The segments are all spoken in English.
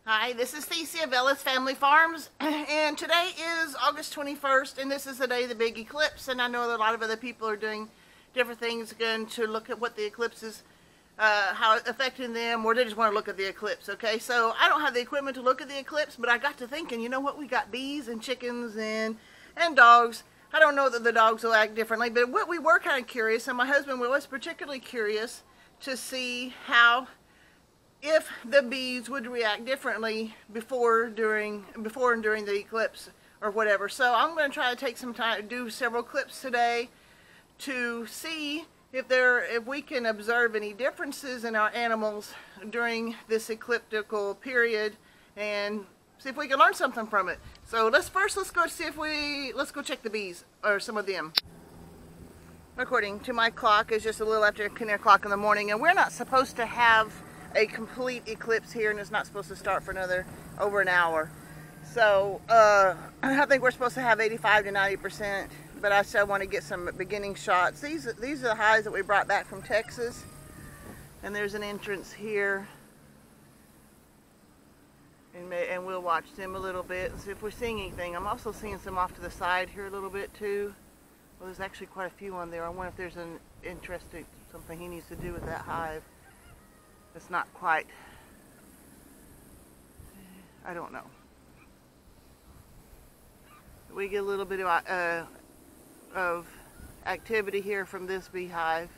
Hi, this is Thesia of Ellis Family Farms, and today is August 21st, and this is the day of the big eclipse. And I know that a lot of other people are doing different things again to look at what the eclipse is, how it's affecting them, or they just want to look at the eclipse. Okay, so I don't have the equipment to look at the eclipse, but I got to thinking, you know what? We got bees and chickens and dogs. I don't know that the dogs will act differently, but what we were kind of curious, and my husband was particularly curious to see how, if the bees would react differently before and during the eclipse or whatever. So I'm going to try to take some time, do several clips today to see if we can observe any differences in our animals during this ecliptical period and see if we can learn something from it. So let's go check the bees, or some of them. According to my clock, it's just a little after 10 o'clock in the morning, and we're not supposed to have a complete eclipse here, and it's not supposed to start for over an hour. So I think we're supposed to have 85 to 90%, but I still want to get some beginning shots. These are the hives that we brought back from Texas, and there's an entrance here, and we'll watch them a little bit and see if we're seeing anything. I'm also seeing some off to the side here a little bit too. Well, there's actually quite a few on there. I wonder if there's an interesting something he needs to do with that hive. It's not quite, I don't know. We get a little bit of activity here from this beehive.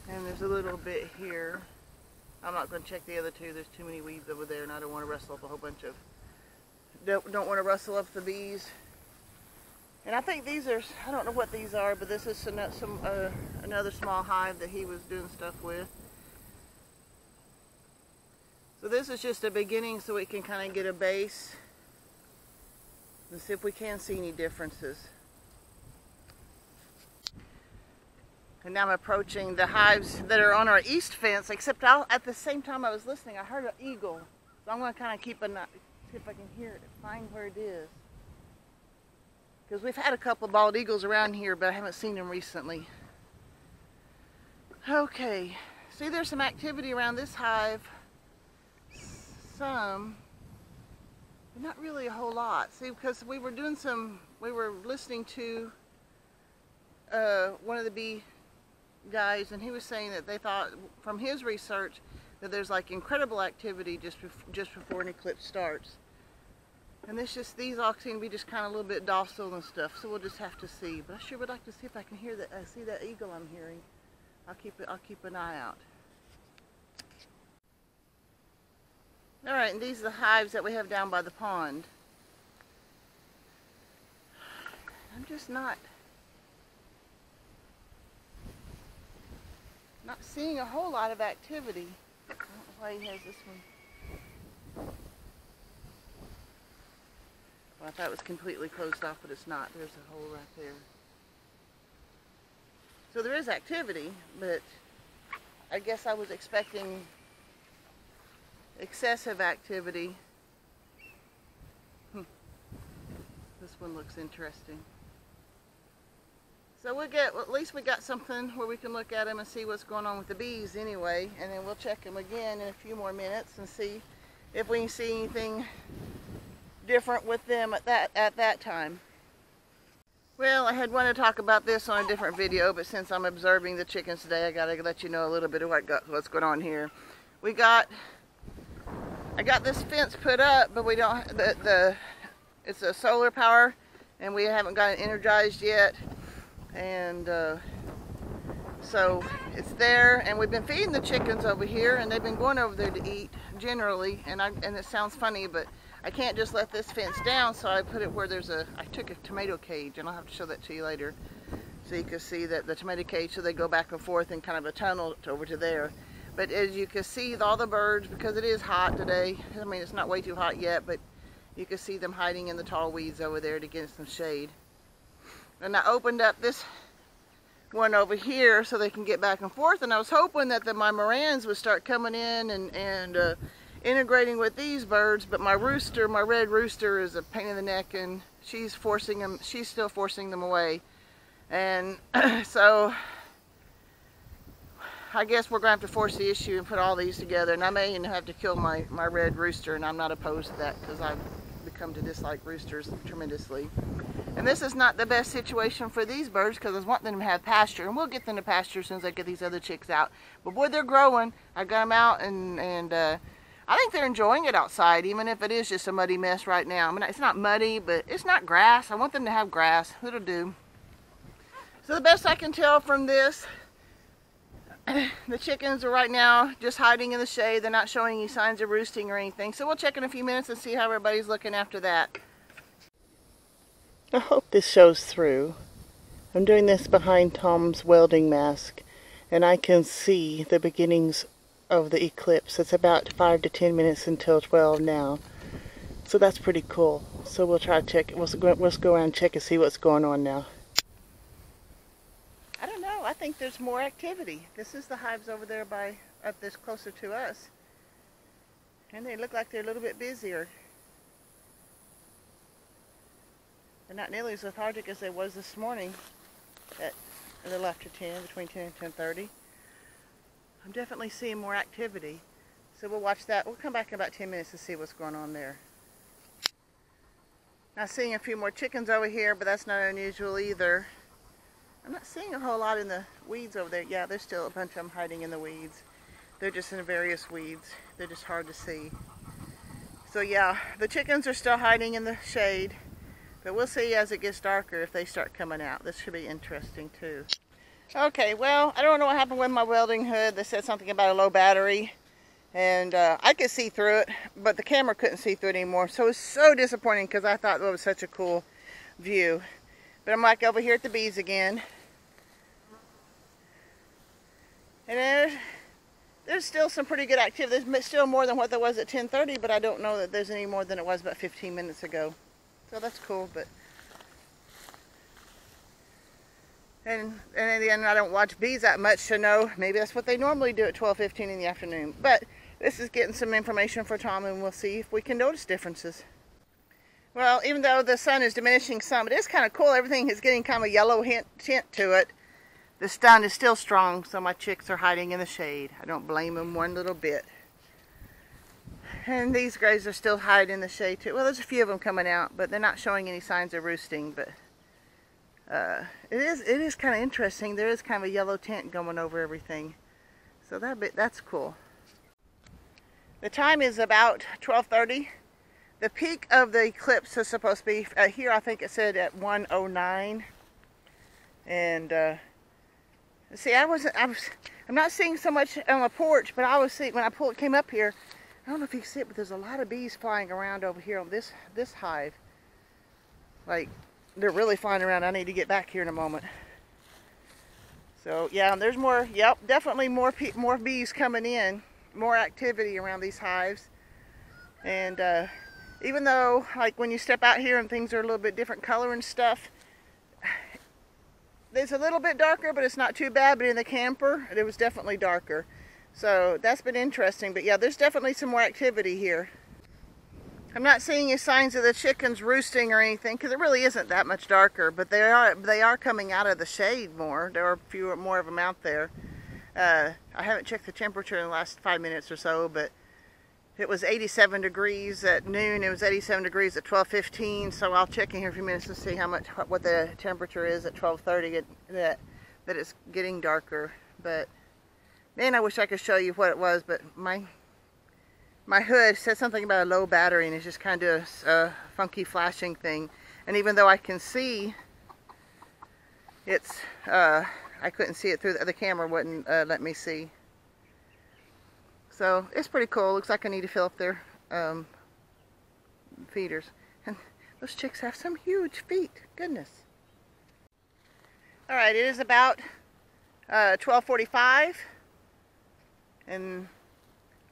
And there's a little bit here. I'm not going to check the other two. There's too many weeds over there, and I don't want to rustle up a whole bunch of, don't want to rustle up the bees. And I think these are, I don't know what these are, but this is another small hive that he was doing stuff with. So this is just a beginning so we can kind of get a base and see if we can see any differences. And now I'm approaching the hives that are on our east fence, except at the same time I was listening, I heard an eagle. So I'm going to kind of keep an eye, see if I can hear it, find where it is. Because we've had a couple of bald eagles around here, but I haven't seen them recently. Okay, see, there's some activity around this hive. Some, but not really a whole lot. See, because we were listening to one of the bee guys, and he was saying that they thought, from his research, that there's like incredible activity just before an eclipse starts. And these all seem to be just kind of a little bit docile and stuff, so we'll just have to see. But I sure would like to see if I can hear that. See that eagle I'm hearing. I'll keep an eye out. All right, and these are the hives that we have down by the pond. I'm just not seeing a whole lot of activity. I don't know why he has this one. Well, I thought it was completely closed off, but it's not. There's a hole right there. So there is activity, but I guess I was expecting excessive activity. This one looks interesting. So at least we got something where we can look at them and see what's going on with the bees anyway, and then we'll check them again in a few more minutes and see if we can see anything different with them at that time. Well, I had wanted to talk about this on a different video, but since I'm observing the chickens today, I gotta let you know a little bit of what's going on here. I got this fence put up, but we don't. It's a solar power, and we haven't got it energized yet, and so it's there. And we've been feeding the chickens over here, and they've been going over there to eat generally. And it sounds funny, but I can't just let this fence down, so I put it where I took a tomato cage, and I'll have to show that to you later, so you can see that the tomato cage, so they go back and forth in kind of a tunnel over to there. But as you can see, all the birds, because it is hot today, I mean, it's not way too hot yet, but you can see them hiding in the tall weeds over there to get some shade. And I opened up this one over here so they can get back and forth, and I was hoping that my Morans would start coming in and integrating with these birds, but my red rooster is a pain in the neck, and she's still forcing them away. And so I guess we're going to have to force the issue and put all these together. And I may even have to kill my red rooster, and I'm not opposed to that because I've become to dislike roosters tremendously. And this is not the best situation for these birds because I want them to have pasture. And we'll get them to pasture as soon as I get these other chicks out. But boy, they're growing. I got them out, and I think they're enjoying it outside, even if it is just a muddy mess right now. I mean, it's not muddy, but it's not grass. I want them to have grass. It'll do. So the best I can tell from this, the chickens are right now just hiding in the shade. They're not showing any signs of roosting or anything. So we'll check in a few minutes and see how everybody's looking after that. I hope this shows through. I'm doing this behind Tom's welding mask, and I can see the beginnings of the eclipse. It's about 5 to 10 minutes until 12 now. So that's pretty cool. So we'll try to check. Let's go around and check and see what's going on now. I don't know. I think there's more activity. This is the hives over there up this closer to us. And they look like they're a little bit busier. They're not nearly as lethargic as they was this morning at a little after 10, between 10 and 10:30. I'm definitely seeing more activity. So we'll watch that. We'll come back in about 10 minutes to see what's going on there. Now seeing a few more chickens over here, but that's not unusual either. I'm not seeing a whole lot in the weeds over there. Yeah, there's still a bunch of them hiding in the weeds. They're just in various weeds. They're just hard to see. So yeah, the chickens are still hiding in the shade. But we'll see as it gets darker if they start coming out. This should be interesting too. Okay, well, I don't know what happened with my welding hood. They said something about a low battery. And I could see through it, but the camera couldn't see through it anymore. So it was so disappointing because I thought it was such a cool view. But I'm like over here at the bees again. And there's still some pretty good activity. There's still more than what there was at 10:30, but I don't know that there's any more than it was about 15 minutes ago. So that's cool, but and in the end, I don't watch bees that much to know. Maybe that's what they normally do at 12:15 in the afternoon. But this is getting some information for Tom, and we'll see if we can notice differences. Well, even though the sun is diminishing some, it is kind of cool. Everything is getting kind of a yellow tint to it. The sun is still strong, so my chicks are hiding in the shade. I don't blame them one little bit. And these guys are still hiding in the shade too. Well, there's a few of them coming out, but they're not showing any signs of roosting. But it is kind of interesting. There is kind of a yellow tint going over everything. So that's cool. The time is about 12:30. The peak of the eclipse is supposed to be here. I think it said at 1:09. And see, I'm not seeing so much on the porch, but I was seeing when I came up here. I don't know if you can see it, but there's a lot of bees flying around over here on this hive. Like, they're really flying around. I need to get back here in a moment. So yeah, there's more. Yep, definitely more bees coming in. More activity around these hives. And even though, like, when you step out here and things are a little bit different color and stuff, it's a little bit darker, but it's not too bad. But in the camper, it was definitely darker. So that's been interesting. But yeah, there's definitely some more activity here. I'm not seeing any signs of the chickens roosting or anything because it really isn't that much darker. But they are coming out of the shade more. There are more of them out there. I haven't checked the temperature in the last 5 minutes or so, but it was 87 degrees at noon. It was 87 degrees at 12:15. So I'll check in here in a few minutes to see what the temperature is at 12:30. That it's getting darker. But man, I wish I could show you what it was. But my hood said something about a low battery, and it's just kind of a funky flashing thing. And even though I can see, it's I couldn't see it through the camera. Wouldn't let me see. So it's pretty cool. Looks like I need to fill up their feeders. And those chicks have some huge feet. Goodness. All right, it is about 12:45, and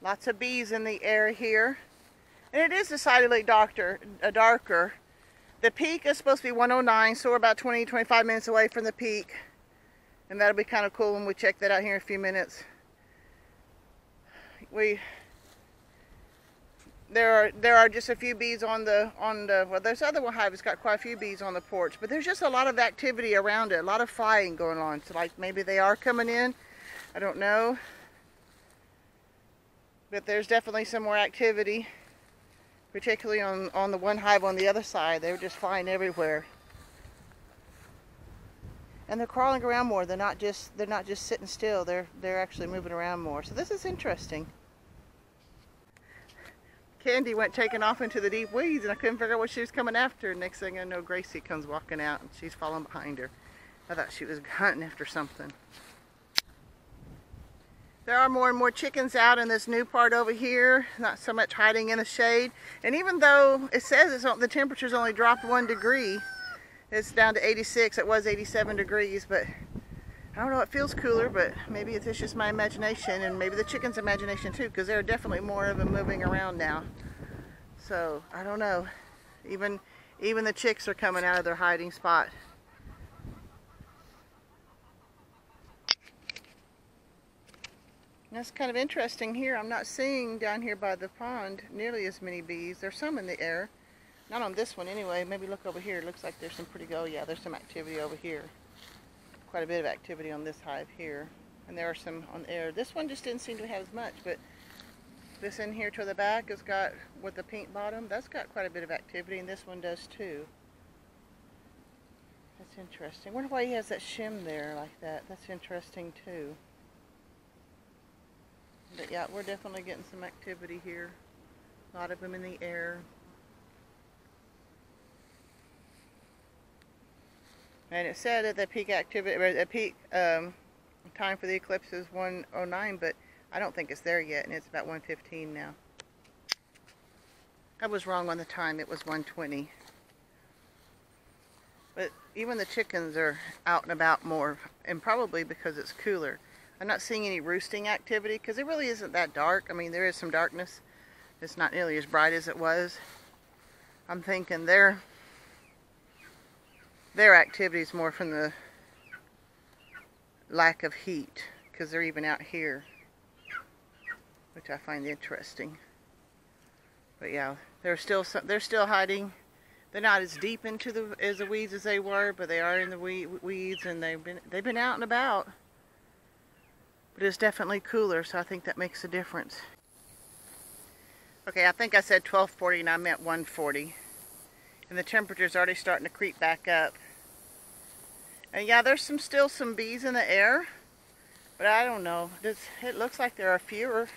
lots of bees in the air here. And it is decidedly darker. The peak is supposed to be 1:09, so we're about 20-25 minutes away from the peak. And that'll be kind of cool when we check that out here in a few minutes. There are just a few bees on the well, there's other one hive that's got quite a few bees on the porch, but there's just a lot of activity around it, a lot of flying going on. So like maybe they are coming in, I don't know. But there's definitely some more activity, particularly on the one hive on the other side. They were just flying everywhere. And they're crawling around more. They're not just sitting still. They're actually moving around more. So this is interesting. Candy went taking off into the deep weeds, and I couldn't figure out what she was coming after. Next thing I know, Gracie comes walking out, and she's following behind her. I thought she was hunting after something. There are more and more chickens out in this new part over here, not so much hiding in the shade. And even though it says the temperature's only dropped 1 degree, it's down to 86. It was 87 degrees, but I don't know, it feels cooler, but maybe it's just my imagination, and maybe the chickens' imagination too, because there are definitely more of them moving around now. So, I don't know. Even the chicks are coming out of their hiding spot. And that's kind of interesting here. I'm not seeing down here by the pond nearly as many bees. There's some in the air. Not on this one anyway. Maybe look over here. It looks like there's some pretty good. Oh yeah, there's some activity over here. Quite a bit of activity on this hive here. And there are some on the air. This one just didn't seem to have as much, but this in here to the back has got, with the pink bottom, that's got quite a bit of activity, and this one does too. That's interesting. I wonder why he has that shim there like that. That's interesting too. But yeah, we're definitely getting some activity here. A lot of them in the air. And it said that the peak activity, or the peak time for the eclipse is 1:09, but I don't think it's there yet, and it's about 1:15 now. I was wrong on the time. It was 1:20. But even the chickens are out and about more, and probably because it's cooler. I'm not seeing any roosting activity because it really isn't that dark. I mean, there is some darkness. It's not nearly as bright as it was. I'm thinking their activity is more from the lack of heat, because they're even out here, which I find interesting. But yeah, they're still hiding. They're not as deep into the weeds as they were, but they are in the weeds, and they've been out and about. But it's definitely cooler, so I think that makes a difference. Okay, I think I said 12:40 and I meant 1:40. And the temperature's already starting to creep back up. And yeah, there's still some bees in the air, but I don't know. It looks like there are fewer.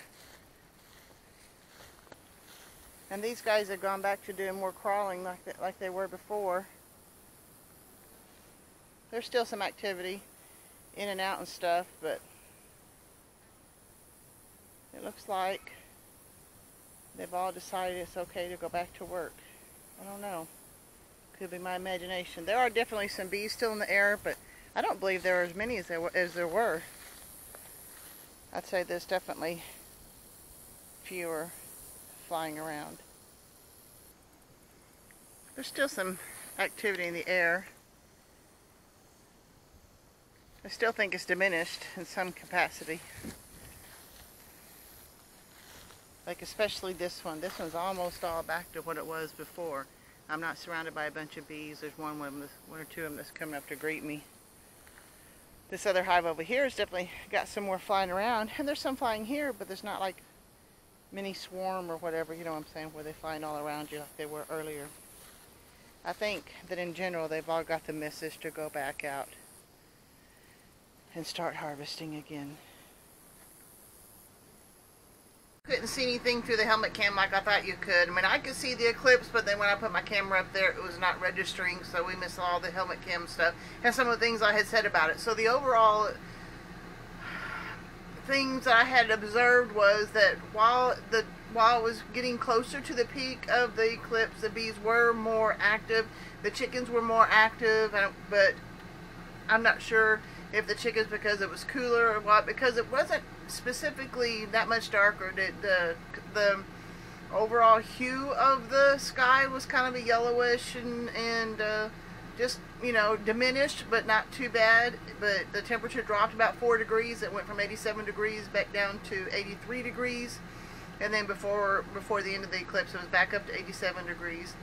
And these guys have gone back to doing more crawling like they were before. There's still some activity in and out and stuff, but it looks like they've all decided it's okay to go back to work. I don't know. Could be my imagination. There are definitely some bees still in the air, but I don't believe there are as many as there were. I'd say there's definitely fewer flying around. There's still some activity in the air. I still think it's diminished in some capacity. Like especially this one. This one's almost all back to what it was before. I'm not surrounded by a bunch of bees. There's one or two of them that's coming up to greet me. This other hive over here has definitely got some more flying around. And there's some flying here, but there's not like mini swarm or whatever, you know what I'm saying, where they flying all around you like they were earlier. I think that in general they've all got the message to go back out and start harvesting again. Couldn't see anything through the helmet cam like I thought you could. I mean, I could see the eclipse, but then when I put my camera up there, it was not registering, so we missed all the helmet cam stuff and some of the things I had said about it. So the overall things I had observed was that while it was getting closer to the peak of the eclipse, the bees were more active, the chickens were more active, but I'm not sure if the chickens, because it was cooler or what, because it wasn't specifically that much darker. The overall hue of the sky was kind of a yellowish and just, you know, diminished, but not too bad. But the temperature dropped about 4 degrees. It went from 87 degrees back down to 83 degrees. And then before the end of the eclipse, it was back up to 87 degrees.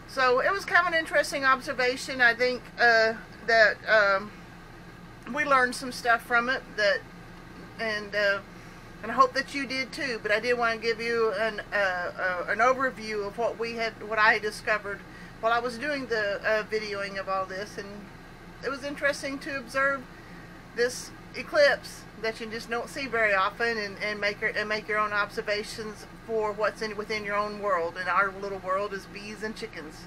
So it was kind of an interesting observation. I think that we learned some stuff from it, that and I hope that you did too. But I did want to give you an overview of what I had discovered while I was doing the videoing of all this, and it was interesting to observe this eclipse that you just don't see very often, and make your own observations for what's within your own world. And our little world is bees and chickens.